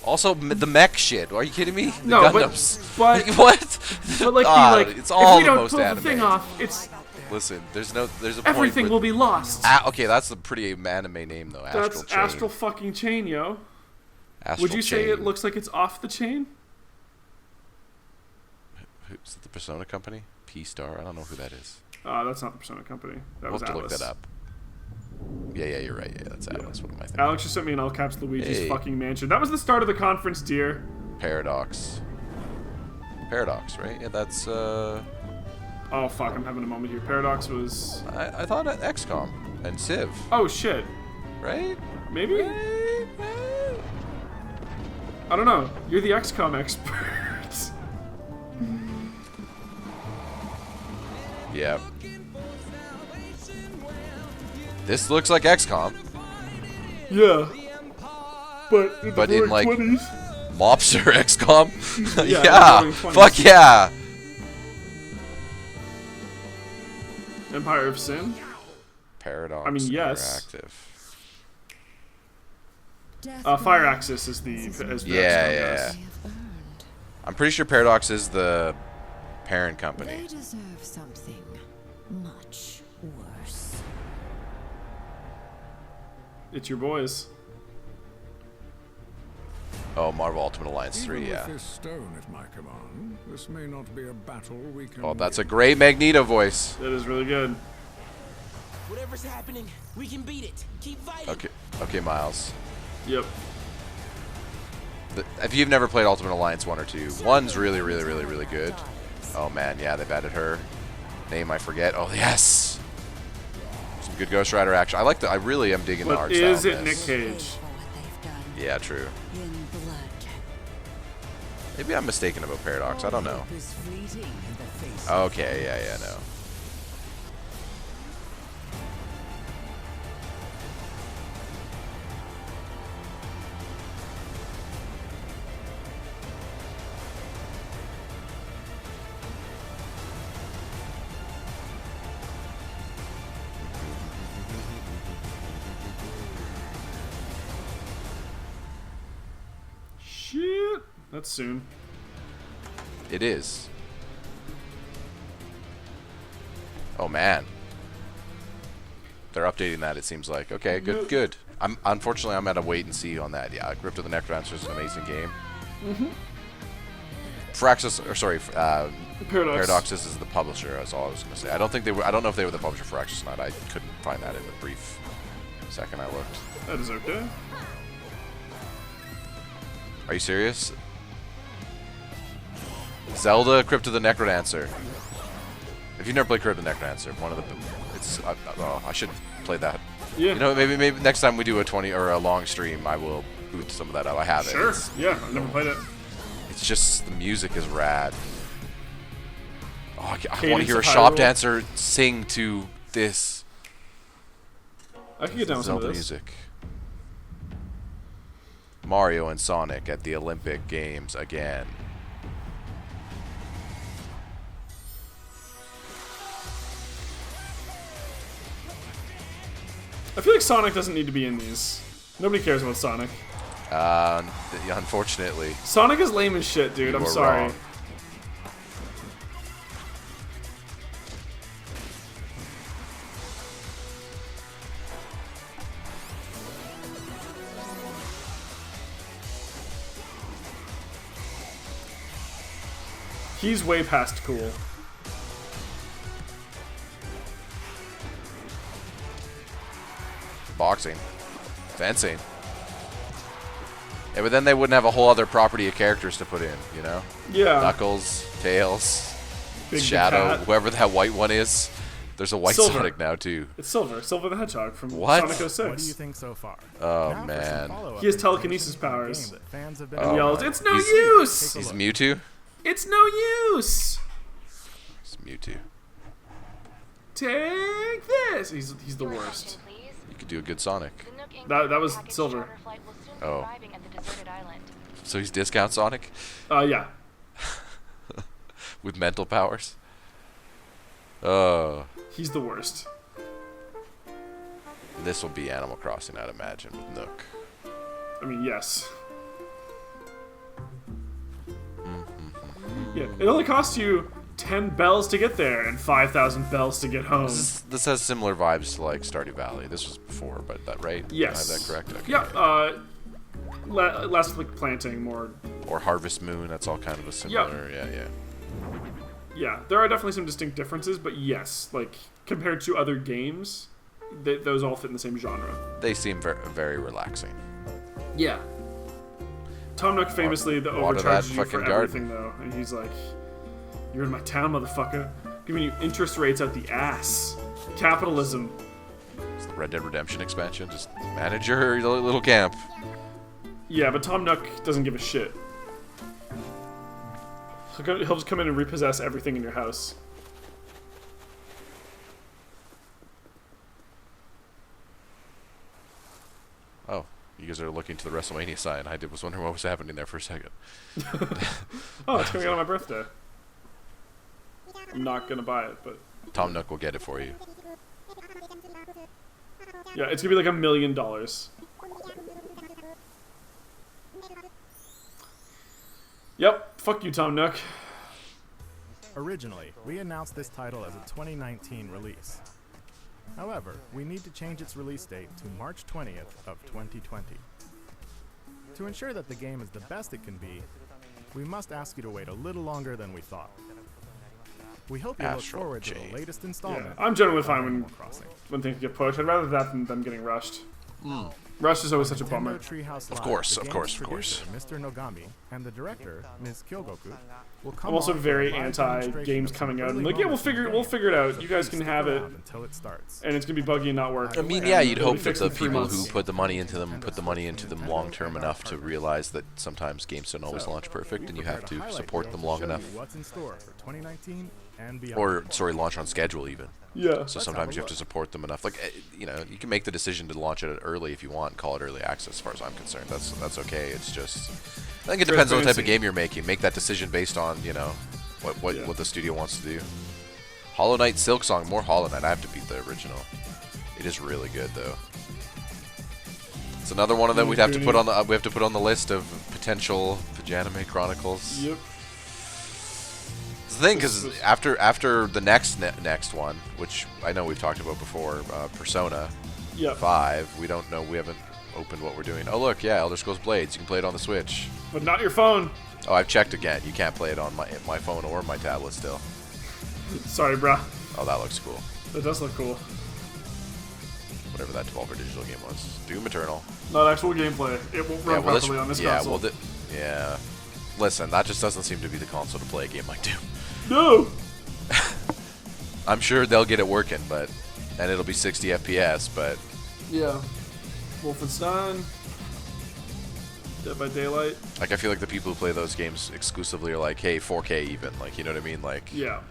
Also, the mech shit. Are you kidding me? The No, Gundams. but what? But like, it's all if we the don't most pull anime. the thing off, it's Listen, there's a everything point will be lost. Okay, that's a pretty anime name though. Astral That's Chain. Astral fucking Chain, yo. Astral Would you say it Chain. looks like it's off the chain? Is it the Persona Company? P-Star? I don't know who that is. That's not the Persona Company. That We'll was have to Alice. look that up. Yeah, you're right. Yeah, that's Alice. What am I thinking? Alex just sent me an all caps Luigi's Hey. fucking mansion. That was the start of the conference, dear. Paradox. Paradox, right? Yeah, that's. Oh fuck! I'm having a moment here. Paradox was. I thought XCOM and Civ. Oh shit. Right? Maybe. I don't know. You're the XCOM expert. Yeah. This looks like XCOM. Yeah. But in like 20s. Mobster XCOM. Yeah, yeah. Fuck yeah. Empire of Sin. Paradox. I mean, yes. Interactive. Fire Axis is the yeah. I'm pretty sure Paradox is the parent company. They deserve something much worse. It's your boys. Oh, Marvel Ultimate Alliance 3, yeah. With this stone at my command, this may not be a battle we can Oh, that's a great Magneto voice. That is really good. Whatever's happening, we can beat it. Keep fighting. Okay, Miles. Yep. If you've never played Ultimate Alliance 1 or 2, 1's really, really, really, really good. Oh man, yeah, they've added her. Name I forget. Oh yes. Some good Ghost Rider action. I really am digging the art style. Is it Nick Cage? Yeah, true. Maybe I'm mistaken about Paradox. I don't know. Okay, yeah, no. Shit. That's soon. It is. Oh man. They're updating that, it seems like. Okay, good. Unfortunately I'm at a wait and see on that. Yeah, Grip to the Necrodancer is an amazing game. Paradoxus is the publisher. That's all I was gonna say. I don't know if they were the publisher for Axis or not. I couldn't find that in the brief second I looked. That is okay. Are you serious? Zelda Crypt of the Necrodancer. If you've never played Crypt of the Necrodancer, I should play that. Yeah. You know, maybe next time we do a 20 or a long stream, I will boot some of that up. I have it. Sure. Yeah, I've never played it. It's just the music is rad. Oh, I want to hear a of shop Hyrule. dancer sing to this. I can get down with some of Zelda this. music. Mario and Sonic at the Olympic Games again. I feel like Sonic doesn't need to be in these. Nobody cares about Sonic. Unfortunately. Sonic is lame as shit, dude. I'm sorry. Wrong. He's way past cool. Boxing. Fencing. Yeah, but then they wouldn't have a whole other property of characters to put in, you know? Yeah. Knuckles, Tails, Big Shadow, whoever that white one is. There's a white Sonic now, too. It's Silver. Silver the Hedgehog from Sonic 06. What do you think so far? Oh, man. He has telekinesis powers. And yells, it's no use! He's Mewtwo? It's no use! It's Mewtwo. Take this! He's the worst. You could do a good Sonic. That was Silver. Oh. So he's Discount Sonic? Yeah. With mental powers? Oh. He's the worst. This will be Animal Crossing, I'd imagine, with Nook. I mean, yes. Yeah, it only costs you 10 bells to get there and 5,000 bells to get home. This has similar vibes to like Stardew Valley. This was before, but that right? Yes. Is that correct? Okay. Yeah. Less like planting, more. Or Harvest Moon. That's all kind of a similar. Yep. Yeah. Yeah, there are definitely some distinct differences, but yes, like compared to other games, those all fit in the same genre. They seem very, very relaxing. Yeah. Tom Nook famously overcharges you for everything, though, and he's like, "You're in my town, motherfucker. Giving you interest rates out the ass. Capitalism." It's the Red Dead Redemption expansion. Just manage your little camp. Yeah, but Tom Nook doesn't give a shit. He'll just come in and repossess everything in your house. Oh, you guys are looking to the WrestleMania sign. I was wondering what was happening there for a second. Oh, it's coming out on my birthday. I'm not gonna buy it, but Tom Nook will get it for you. Yeah, it's gonna be like $1 million. Yep, fuck you, Tom Nook. Originally, we announced this title as a 2019 release. However, we need to change its release date to March 20th of 2020. To ensure that the game is the best it can be, we must ask you to wait a little longer than we thought. We hope you look forward to the latest installment. Yeah, I'm generally fine when things get pushed. I'd rather that than them getting rushed. Rush is always such a bummer. Of course. Mr. Nogami and the director, Ms. Kyogoku, will come. I'm also very anti games coming out. I'm like, yeah, we'll figure it out. You guys can have it until it starts. And it's gonna be buggy and not work. I mean, yeah, you'd hope that the people who put the money into them long term enough to realize that sometimes games don't always launch perfect, and you have to support them long enough. What's in store for 2019 and beyond. Or launch on schedule even. Yeah. So sometimes you have to support them enough. Like, you know, you can make the decision to launch it early if you want and call it early access. As far as I'm concerned, that's okay. It's just, I think it depends on the type of game you're making. Make that decision based on, you know, what the studio wants to do. Hollow Knight Silksong, more Hollow Knight. I have to beat the original. It is really good though. It's another one of them we have to put on the list of potential Pajanime Chronicles. Yep. The thing, because after the next one, which I know we've talked about before, Persona 5, we don't know, we haven't opened what we're doing. Oh look, yeah, Elder Scrolls Blades, you can play it on the Switch. But not your phone. Oh, I've checked again. You can't play it on my phone or my tablet still. Sorry, bruh. Oh, that looks cool. That does look cool. Whatever that Devolver Digital game was. Doom Eternal. Not actual gameplay. It won't run properly on this console. Yeah. Listen, that just doesn't seem to be the console to play a game like Doom. No! I'm sure they'll get it working, and it'll be 60 FPS, but... Yeah. Wolfenstein. Dead by Daylight. Like, I feel like the people who play those games exclusively are like, hey, 4K even. Like, you know what I mean? Like... Yeah.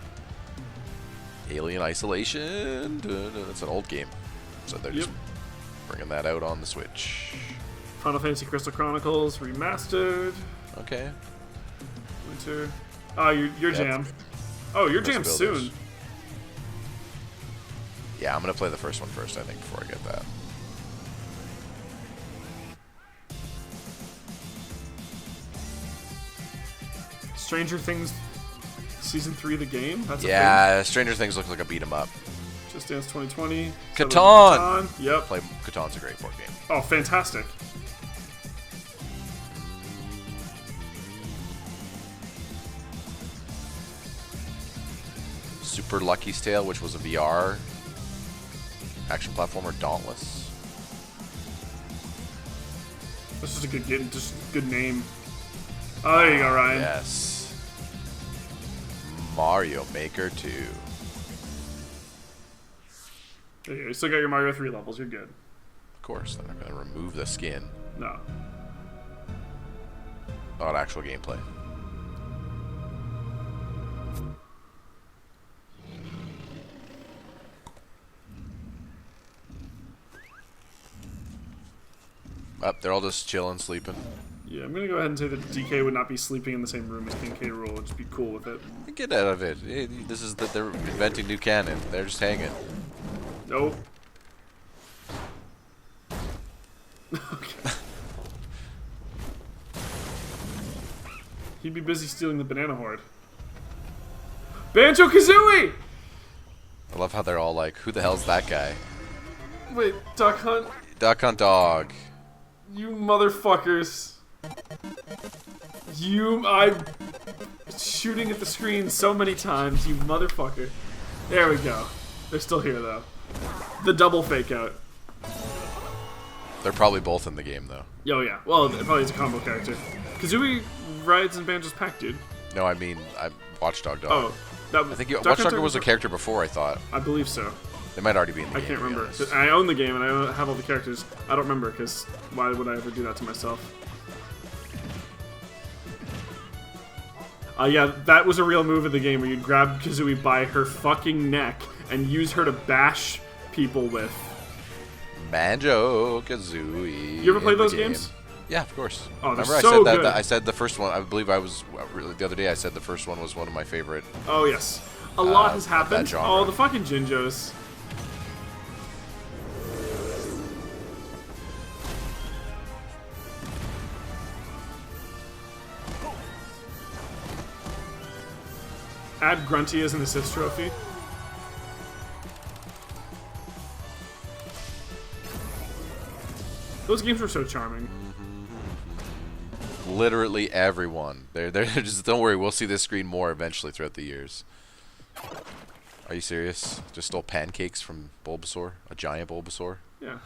Alien Isolation. That's an old game. So they're just bringing that out on the Switch. Final Fantasy Crystal Chronicles Remastered. Okay. Winter. Oh, your jam. Oh, your jam's soon. Yeah, I'm going to play the first one first, I think, before I get that. Stranger Things Season 3 of the game? That's yeah, Stranger Things looks like a beat 'em up. Just Dance 2020. Catan! Yep. Catan's a great board game. Oh, fantastic. Super Lucky's Tale, which was a VR action platformer, Dauntless. This is a good game, just a good name. Oh, there you go, Ryan. Yes. Mario Maker 2. There you go. You still got your Mario 3 levels. You're good. Of course, they're not going to remove the skin. No. Not actual gameplay. They're all just chilling, sleeping. Yeah, I'm gonna go ahead and say that DK would not be sleeping in the same room as King K. Rool. Just be cool with it. Get out of it. This is that they're inventing new canon. They're just hanging. Nope. Okay. He'd be busy stealing the banana horde. Banjo-Kazooie! I love how they're all like, who the hell's that guy? Wait, Duck Hunt? Duck Hunt Dog. You motherfuckers. I'm shooting at the screen so many times, you motherfucker. There we go. They're still here, though. The double fake out. They're probably both in the game, though. Oh, yeah. Well, it probably is a combo character. Kazooie rides in Banjo's pack, dude. No, I mean, Watchdog Dog. Oh. I think Watchdog was a character before, I thought. I believe so. They might already be in the game. I can't remember. I own the game and I have all the characters. I don't remember because why would I ever do that to myself? Yeah, that was a real move in the game where you'd grab Kazooie by her fucking neck and use her to bash people with. Banjo-Kazooie. You ever played those games? Yeah, of course. Oh, they're Remember so I said good. I said the first one. I believe I was the other day. I said the first one was one of my favorite. Oh yes, a lot has happened. Oh, the fucking Jinjos. Add Grunty as an assist trophy. Those games were so charming. Literally everyone. They're just don't worry. We'll see this screen more eventually throughout the years. Are you serious? Just stole pancakes from Bulbasaur, a giant Bulbasaur. Yeah,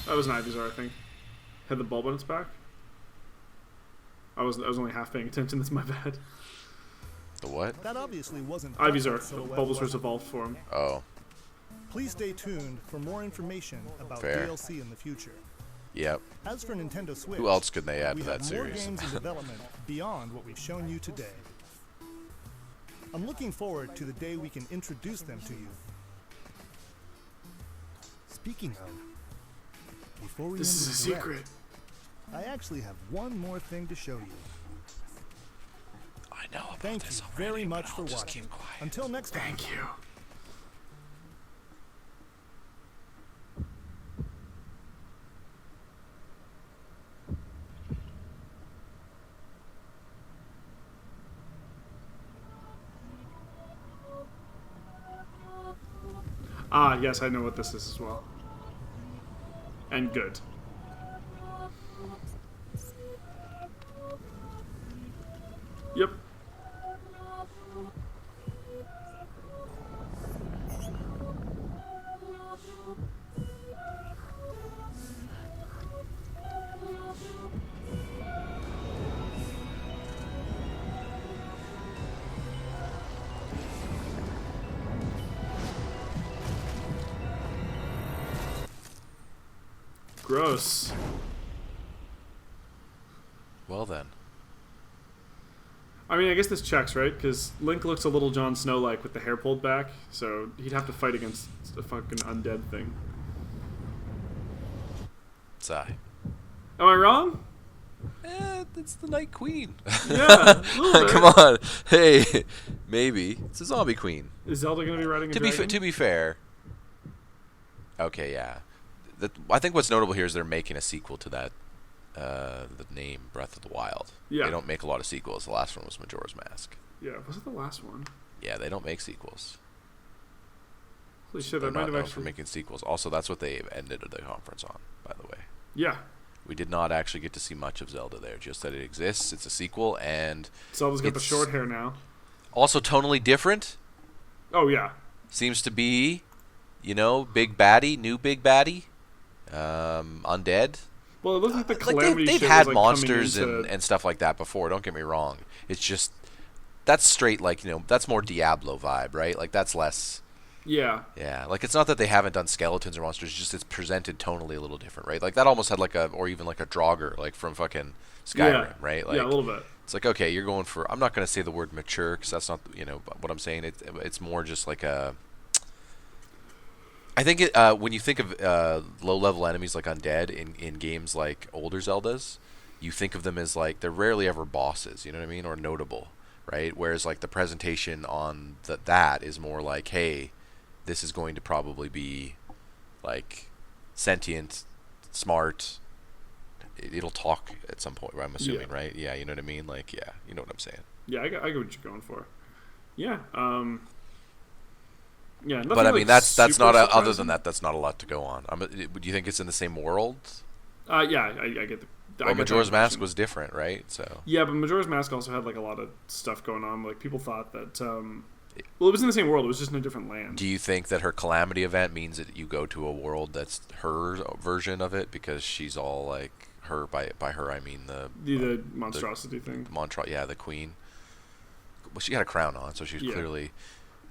that was an Ivysaur, I think. Had the bulb on its back. I was only half paying attention. That's my bad. The what? That obviously wasn't Ivysaur, Bulbasaur's evolved form. Oh. Please stay tuned for more information about Fair. DLC in the future. Yep. As for Nintendo Switch, who else could they add we to that have series? more games in development beyond what we've shown you today. I'm looking forward to the day we can introduce them to you. Speaking of, before we This end is the a direct, secret. I actually have one more thing to show you. I know about Thank this you already, very much but for I'll just watching. keep quiet. Until next time. Thank you. Ah, yes, I know what this is as well. And good. Yep. Gross. Well then. I mean, I guess this checks, right? Because Link looks a little Jon Snow-like with the hair pulled back, so he'd have to fight against a fucking undead thing. Sigh. Am I wrong? It's the Night Queen. Yeah, a little bit. Come on. Hey, maybe. It's a zombie queen. Is Zelda going to be riding a dragon? To be fair. Okay, yeah. I think what's notable here is they're making a sequel to that the name Breath of the Wild. Yeah. They don't make a lot of sequels. The last one was Majora's Mask. Yeah, was it the last one? Yeah, they don't make sequels. Holy shit, They're I might not have known actually... for making sequels. Also, that's what they ended the conference on, by the way. Yeah. We did not actually get to see much of Zelda there. Just that it exists. It's a sequel, and Zelda's got the short hair now. Also tonally different. Oh yeah. Seems to be, big baddie, new big baddie, undead. Well, it looks like the Calamity they've shit had was, monsters into... and stuff like that before. Don't get me wrong. It's just that's straight that's more Diablo vibe, right? Like that's less. Yeah. Yeah, like it's not that they haven't done skeletons or monsters, just it's presented tonally a little different, right? Like that almost had or even like a Draugr, like from fucking Skyrim, right? Like, yeah, a little bit. It's like, okay, you're going for, I'm not going to say the word mature because that's not, what I'm saying. It's more just like I think when you think of low-level enemies like undead in games like older Zeldas, you think of them as like, they're rarely ever bosses, you know what I mean? Or notable, right? Whereas like the presentation on that is more like, hey, this is going to probably be like sentient, smart. It'll talk at some point, I'm assuming, right? Yeah, you know what I mean? Like, yeah, you know what I'm saying. Yeah, I get what you're going for. Yeah, yeah. But I mean, that's not other than that. That's not a lot to go on. Do you think it's in the same world? Yeah, I get the. Well, Majora's Mask was different, right? So. Yeah, but Majora's Mask also had like a lot of stuff going on. Like people thought that. Well, it was in the same world. It was just in a different land. Do you think that her Calamity event means that you go to a world that's her version of it because she's all like her? By her, I mean the monstrosity thing. The queen. Well, she got a crown on, so she's clearly.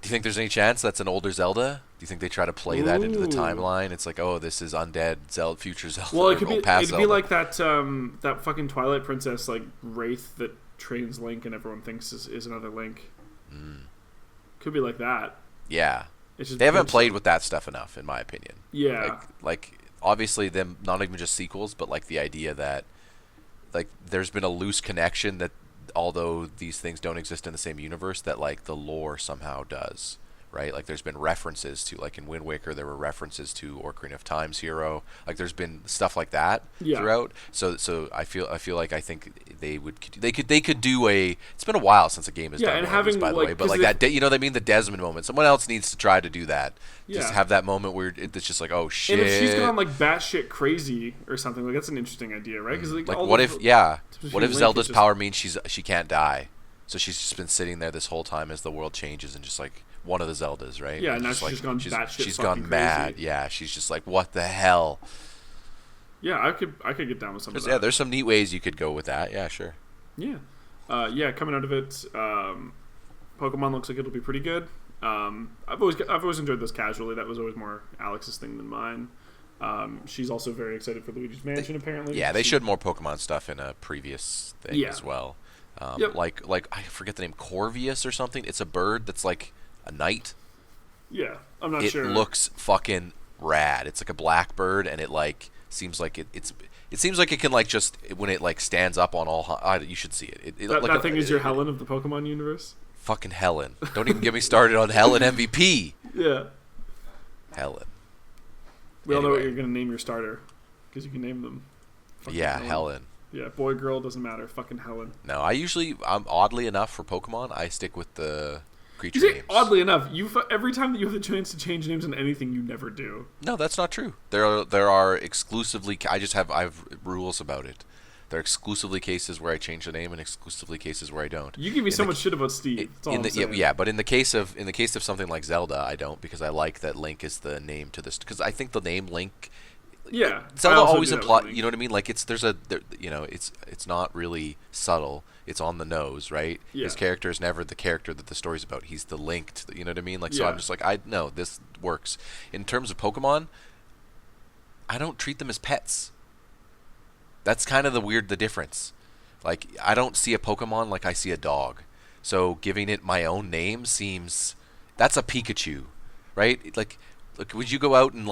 Do you think there's any chance that's an older Zelda? Do you think they try to play that into the timeline? It's like, oh, this is undead Zelda, future Zelda. Well, it'd be like that that fucking Twilight Princess like wraith that trains Link and everyone thinks is another Link. Could be like that. Yeah. They haven't played with that stuff enough, in my opinion. Yeah. Like obviously them not even just sequels, but like the idea that like there's been a loose connection that although these things don't exist in the same universe, that like the lore somehow does, right? Like there's been references to, like in Wind Waker, there were references to Ocarina of Time's hero. Like there's been stuff like that throughout. So I feel like I think they could do a. It's been a while since a game has done one of these, by the way. But like that, you know what I mean? The Desmond moment. Someone else needs to try to do that. Yeah. Just have that moment where it's just like, oh shit. And if she's gone like batshit crazy or something, like that's an interesting idea, right? Because like what if Zelda's power means she can't die? So she's just been sitting there this whole time as the world changes and just like one of the Zeldas, right? Yeah, and now she's gone batshit. She's gone mad. Crazy. Yeah, she's just like, what the hell? Yeah, I could get down with some of that. Yeah, there's some neat ways you could go with that. Yeah, sure. Yeah, coming out of it, Pokemon looks like it'll be pretty good. I've always enjoyed this casually. That was always more Alex's thing than mine. She's also very excited for Luigi's Mansion. Apparently, yeah, they showed more Pokemon stuff in a previous thing as well. Like I forget the name, Corvius or something. It's a bird that's like a knight. Yeah, I'm not sure. It looks fucking rad. It's like a black bird, and it like seems like it seems like it can like just when it like stands up on all. You should see it. That thing is your Helen of the Pokemon universe. Fucking Helen! Don't even get me started on Helen MVP. Yeah. Helen. We all know what you're gonna name your starter because you can name them. Yeah, Helen. Yeah, boy, girl, doesn't matter. Fucking Helen. No, oddly enough for Pokemon, I stick with the creature names. Oddly enough, every time that you have the chance to change names in anything, you never do. No, that's not true. There are exclusively. I have rules about it. There are exclusively cases where I change the name, and exclusively cases where I don't. You give me so much shit about Steve. Yeah, but in the case of something like Zelda, I don't, because I like that Link is the name to this. Because I think the name Link. Yeah, Zelda always implies. You know what I mean? Like it's not really subtle. It's on the nose, right? Yeah. His character is never the character that the story's about. He's the Link to the, you know what I mean? Like so, I'm just like I know this works. In terms of Pokemon, I don't treat them as pets. That's kind of the difference. Like I don't see a Pokemon like I see a dog. So giving it my own name that's a Pikachu, right? Like would you go out and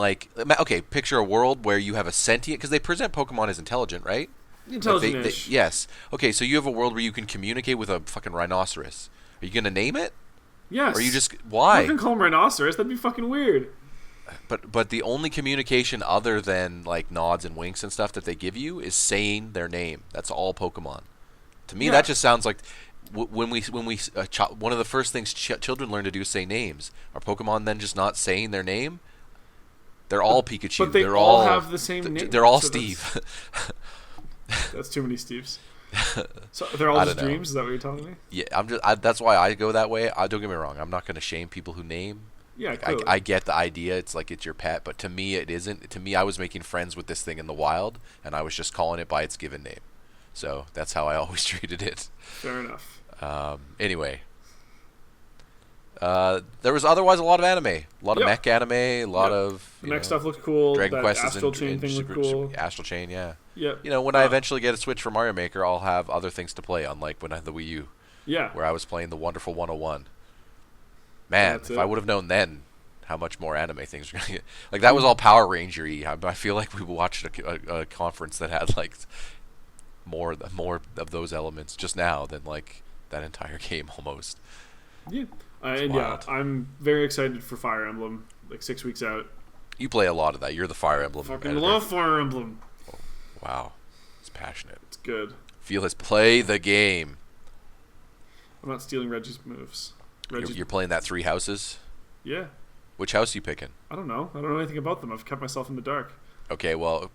picture a world where you have a sentient, because they present Pokemon as intelligent, right? Intelligent-ish. Yes. Okay, so you have a world where you can communicate with a fucking rhinoceros. Are you going to name it? Yes. Or are you just, why? You can call him rhinoceros. That'd be fucking weird. But the only communication other than like nods and winks and stuff that they give you is saying their name. That's all Pokemon. To me, that just sounds like when we one of the first things children learn to do is say names. Are Pokemon then just not saying their name? They're all Pikachu. But they're all have the same name. They're all Steve. That's too many Steves. So they're all just dreams. Is that what you're telling me? Yeah, that's why I go that way. Don't get me wrong. I'm not going to shame people who name. Yeah, I get the idea. It's like it's your pet, but to me, it isn't. To me, I was making friends with this thing in the wild, and I was just calling it by its given name. So that's how I always treated it. Fair enough. Anyway, there was otherwise a lot of anime, a lot of mech anime, a lot of the mech stuff looked cool. Dragon Quest Astral Chain thing looked cool. Astral Chain, yeah. Yeah. You know, when I eventually get a Switch for Mario Maker, I'll have other things to play, unlike when I had the Wii U. Yeah. Where I was playing the Wonderful 101. Man, if I would have known then how much more anime things were going to get. Like, that was all Power Ranger-y. I feel like we watched a conference that had, like, more of those elements just now than, like, that entire game almost. Yeah. I'm very excited for Fire Emblem, like 6 weeks out. You play a lot of that. You're the Fire Emblem editor. Love Fire Emblem. Oh, wow. It's passionate. It's good. Feel his play the game. I'm not stealing Reggie's moves. You're playing that 3 houses? Yeah. Which house are you picking? I don't know. I don't know anything about them. I've kept myself in the dark. Okay, well,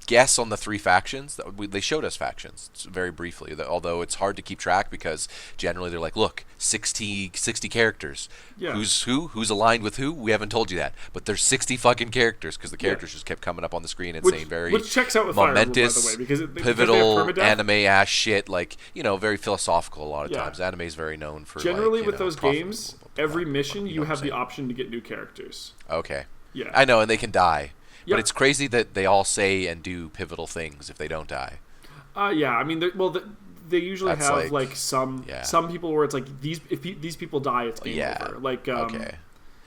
guess on the 3 factions. They showed us factions very briefly, although it's hard to keep track because generally they're like, look, 60 characters. Yeah. Who's aligned with who? We haven't told you that. But there's 60 fucking characters because the characters just kept coming up on the screen and saying which checks out with momentous, Fire Emblem, by the way, pivotal anime-ass shit, like, you know, very philosophical a lot of times. Anime is very known for, generally, like, with those games, every mission you have the option to get new characters. Okay. Yeah. I know, and they can die. But it's crazy that they all say and do pivotal things if they don't die. Yeah, I mean, they usually have like some people where it's like if these people die, it's game over. Like okay,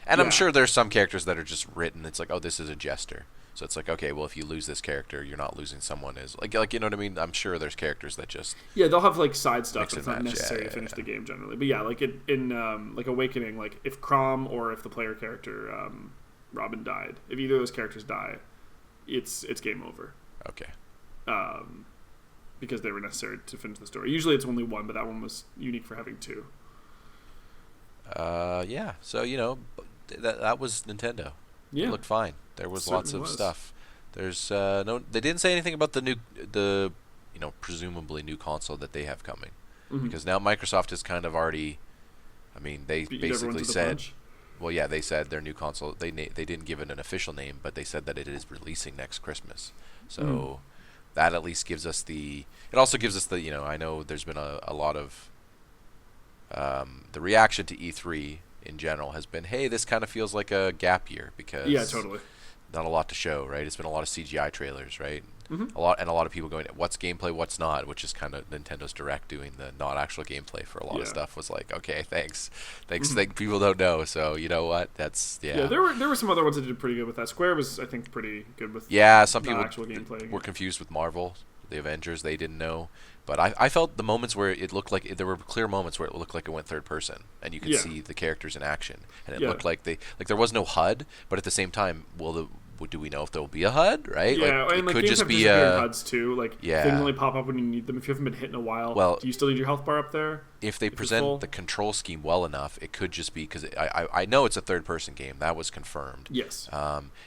and I'm sure there's some characters that are just written. It's like, oh, this is a jester, so it's like, okay, well, if you lose this character, you're not losing someone. Is like you know what I mean? I'm sure there's characters that just they'll have like side stuff that's not necessary to finish the game generally. But yeah, like in like Awakening, like if Chrom or if the player character Robin died. If either of those characters die, it's game over. Okay. Because they were necessary to finish the story. Usually it's only one, but that one was unique for having 2. Yeah. So, you know, that was Nintendo. Yeah. It looked fine. There was lots of stuff. There's they didn't say anything about the presumably new console that they have coming. Mm-hmm. Because now Microsoft has kind of already, I mean, they basically said, well, yeah, they said their new console, they didn't give it an official name, but they said that it is releasing next Christmas. So that at least gives us it also gives us the, I know there's been a lot of, the reaction to E3 in general has been, hey, this kind of feels like a gap year because yeah, totally. Not a lot to show, right? It's been a lot of CGI trailers, right? Mm-hmm. A lot of people going, what's gameplay, what's not, which is kind of Nintendo's Direct doing the not actual gameplay for a lot of stuff was like, okay, thanks. People don't know, so you know what? That's Yeah, there were some other ones that did pretty good with that. Square was, I think, pretty good with some people actual gameplay. Were confused with Marvel, the Avengers. They didn't know, but I felt the moments where it looked like there were clear moments where it looked like it went third person, and you could see the characters in action, and it looked like there was no HUD, but at the same time, do we know if there will be a HUD, right? Yeah, like, and it could games just have be HUDs too. Like things only pop up when you need them. If you haven't been hit in a while, do you still need your health bar up there? If they present the control scheme well enough, it could just be because I know it's a third-person game. That was confirmed. Yes.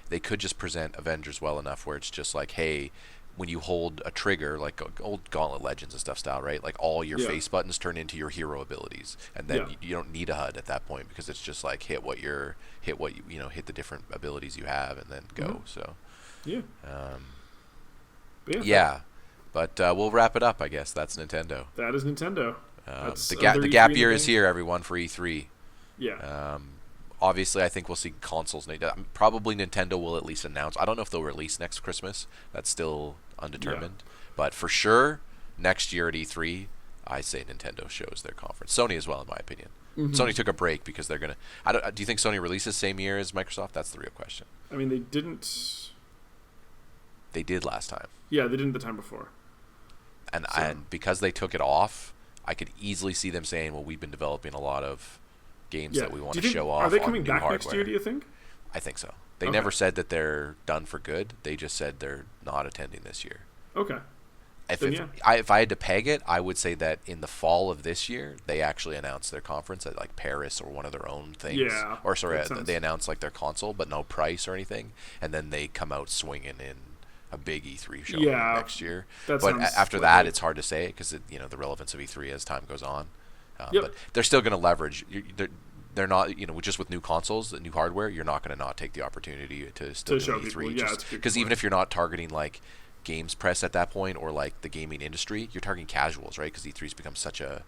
They could just present Avengers well enough where it's just like, hey, when you hold a trigger, like old Gauntlet Legends and stuff style, right? Like all your face buttons turn into your hero abilities, and then you don't need a HUD at that point because it's just like hit the different abilities you have, and then go. Mm-hmm. So. Yeah. But we'll wrap it up, I guess. That's Nintendo. That is Nintendo. The gap year is here, everyone, for E3. Yeah. Obviously, I think we'll see consoles. Probably Nintendo will at least announce. I don't know if they'll release next Christmas. That's still undetermined. Yeah. But for sure, next year at E3, I say Nintendo shows their conference. Sony as well, in my opinion. Mm-hmm. Sony took a break because they're going to... Do you think Sony releases same year as Microsoft? That's the real question. I mean, they didn't... They did last time. Yeah, they didn't the time before. And because they took it off, I could easily see them saying, well, we've been developing a lot of games that we want to show off. Are they coming on new back hardware. next year, do you think? I think so. They never said that they're done for good. They just said they're not attending this year. Okay. If I had to peg it, I would say that in the fall of this year, they actually announced their conference at like Paris or one of their own things. Yeah. Or sorry, they announced like their console, but no price or anything, and then they come out swinging in a big E3 show next year. But after that, it's hard to say because the relevance of E3 as time goes on. But they're still going to leverage. They're not, just with new consoles, the new hardware, you're not going to not take the opportunity to still do E3. Because even if you're not targeting like games press at that point or like the gaming industry, you're targeting casuals, right? Because E3's become such a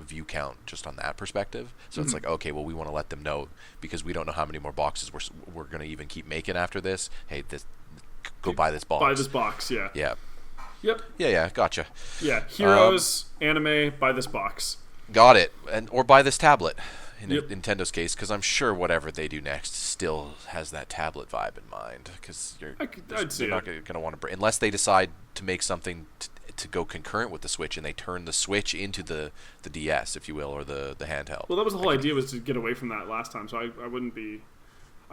view count just on that perspective. So it's like, okay, well, we want to let them know because we don't know how many more boxes we're going to even keep making after this. Hey, go buy this box. Buy this box, yeah. Yeah. Yep. Yeah, gotcha. Yeah, Heroes, anime, buy this box. Got it. Or buy this tablet. In Nintendo's case, because I'm sure whatever they do next still has that tablet vibe in mind. Because you're not going to want to unless they decide to make something to go concurrent with the Switch, and they turn the Switch into the DS, if you will, or the handheld. Well, that was the whole idea, was to get away from that last time. So I wouldn't be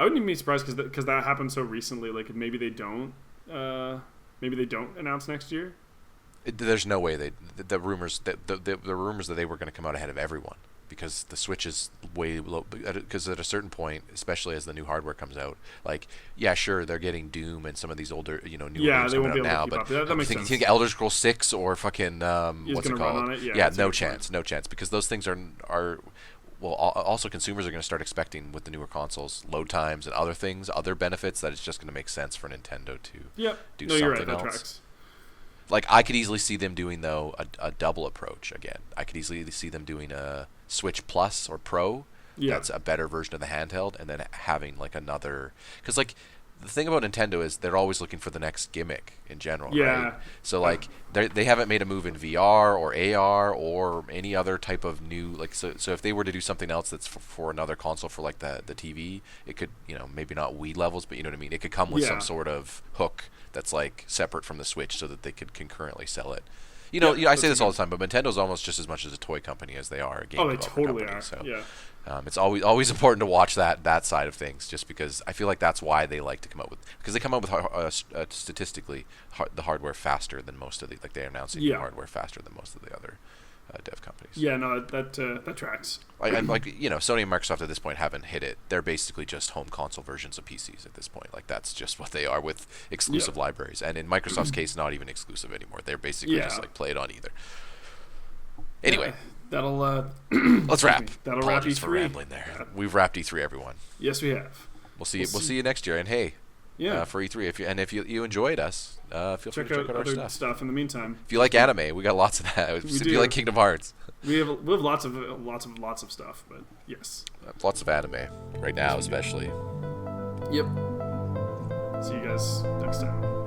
even be surprised because that happened so recently. Like maybe they don't announce next year. There's no way the rumors that they were going to come out ahead of everyone. Because the Switch is way low. Because at a certain point, especially as the new hardware comes out, like, yeah, sure, they're getting Doom and some of these older, newer games coming out now. But that makes sense. You think Elder Scrolls 6 or fucking what's it called? Run on it? Yeah, no chance. Because those things are well. Also, consumers are going to start expecting with the newer consoles load times and other things, other benefits that it's just going to make sense for Nintendo to do something else. Tracks. Like I could easily see them doing though a double approach again. I could easily see them doing a Switch Plus or Pro. That's a better version of the handheld, and then having like another. Because like the thing about Nintendo is they're always looking for the next gimmick in general. Right? So like they haven't made a move in VR or AR or any other type of new like. So if they were to do something else that's for another console for like the TV, it could maybe not Wii levels, but you know what I mean. It could come with some sort of hook that's like separate from the Switch so that they could concurrently sell it. I say this all the time, but Nintendo's almost just as much as a toy company as they are a game development company. So it's always important to watch that side of things, just because I feel like that's why they like to come up with, because they come up with statistically the hardware faster than most of the, like they're announcing new hardware faster than most of the other dev companies. Yeah, no, that tracks. And Sony and Microsoft at this point haven't hit it. They're basically just home console versions of PCs at this point. Like that's just what they are with exclusive libraries. And in Microsoft's case, not even exclusive anymore. They're basically just like play it on either. Anyway, that'll let's wrap. That'll wrap E3. For rambling there. We've wrapped E3, everyone. Yes, we have. We'll see you next year. And hey, for E3, if you enjoyed us, feel free to check out our stuff in the meantime. If you like anime, we got lots of that. If you like Kingdom Hearts, we have lots of stuff, but yes, lots of anime right now, especially. Yep. See you guys next time.